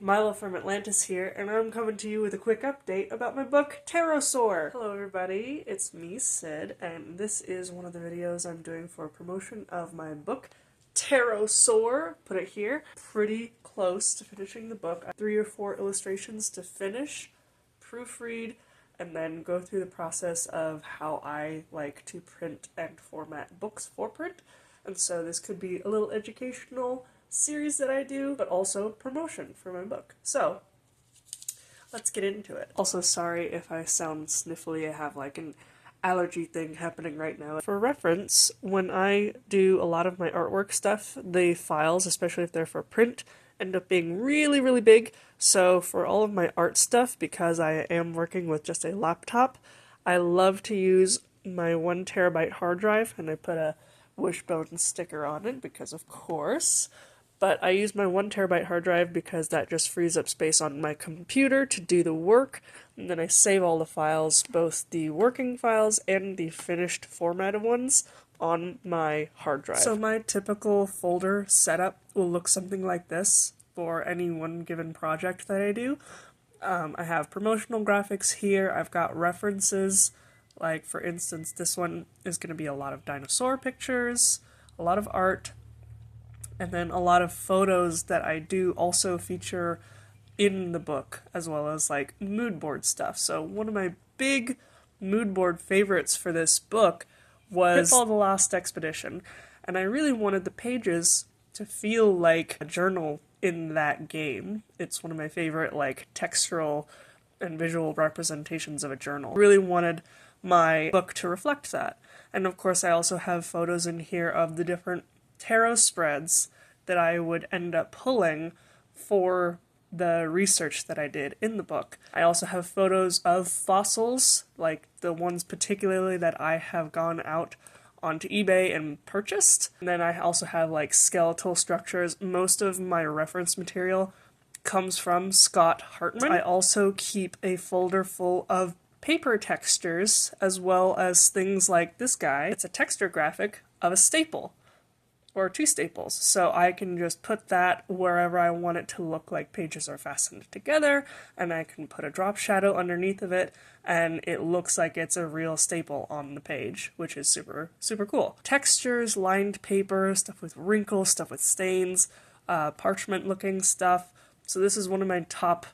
Milo from Atlantis here, and I'm coming to you with a quick update about my book, TarotSaur! Hello everybody, it's me, Sid, and this is one of the videos I'm doing for promotion of my book, TarotSaur. Put it here. Pretty close to finishing the book. 3 or 4 illustrations to finish, proofread, and then go through the process of how I like to print and format books for print. And so this could be a little educational series that I do, but also promotion for my book. So, let's get into it. Also, sorry if I sound sniffly, I have like an allergy thing happening right now. For reference, when I do a lot of my artwork stuff, the files, especially if they're for print, end up being really, really big. So for all of my art stuff, because I am working with just a laptop, I love to use my 1 terabyte hard drive, and I put a Wishbone sticker on it because of course. But I use my 1 terabyte hard drive because that just frees up space on my computer to do the work, and then I save all the files, both the working files and the finished formatted ones, on my hard drive. So my typical folder setup will look something like this for any one given project that I do. I have promotional graphics here, I've got references, like for instance this one is going to be a lot of dinosaur pictures, a lot of art, and then a lot of photos that I do also feature in the book, as well as like mood board stuff. So one of my big mood board favorites for this book was Pitfall: The Last Expedition, and I really wanted the pages to feel like a journal in that game. It's one of my favorite like textural and visual representations of a journal. I really wanted my book to reflect that. And of course I also have photos in here of the different tarot spreads that I would end up pulling for the research that I did in the book. I also have photos of fossils, like the ones particularly that I have gone out onto eBay and purchased. And then I also have like skeletal structures. Most of my reference material comes from Scott Hartman. I also keep a folder full of paper textures, as well as things like this guy. It's a texture graphic of a staple, or 2 staples, so I can just put that wherever I want it to look like pages are fastened together, and I can put a drop shadow underneath of it, and it looks like it's a real staple on the page, which is super, super cool. Textures, lined paper, stuff with wrinkles, stuff with stains, parchment looking stuff. So this is one of my top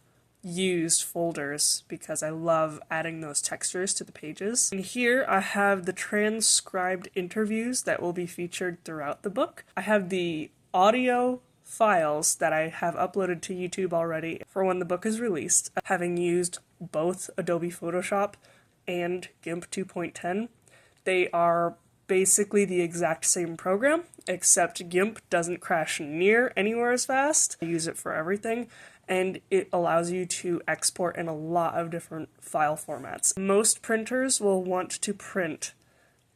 used folders because I love adding those textures to the pages. And here I have the transcribed interviews that will be featured throughout the book. I have the audio files that I have uploaded to YouTube already for when the book is released, having used both Adobe Photoshop and GIMP 2.10. They are basically the exact same program, except GIMP doesn't crash near anywhere as fast. I use it for everything, and it allows you to export in a lot of different file formats. Most printers will want to print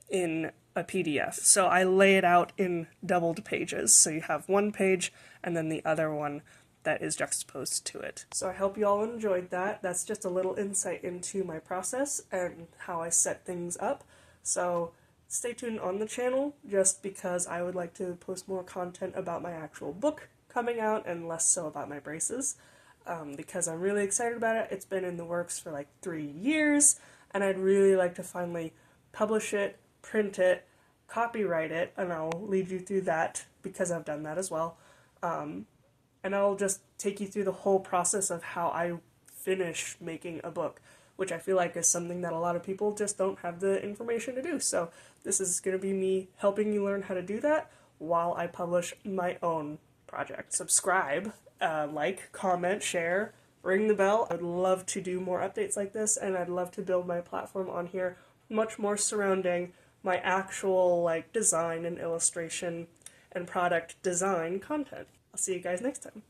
in a PDF, so I lay it out in doubled pages. So you have one page and then the other one that is juxtaposed to it. So I hope you all enjoyed that. That's just a little insight into my process and how I set things up. So stay tuned on the channel, just because I would like to post more content about my actual book coming out and less so about my braces, because I'm really excited about it. It's been in the works for like 3 years, and I'd really like to finally publish it, print it, copyright it, and I'll lead you through that because I've done that as well. And I'll just take you through the whole process of how I finish making a book, which I feel like is something that a lot of people just don't have the information to do. So this is going to be me helping you learn how to do that while I publish my own project. Subscribe, like, comment, share, ring the bell. I'd love to do more updates like this, and I'd love to build my platform on here much more surrounding my actual like design and illustration and product design content. I'll see you guys next time.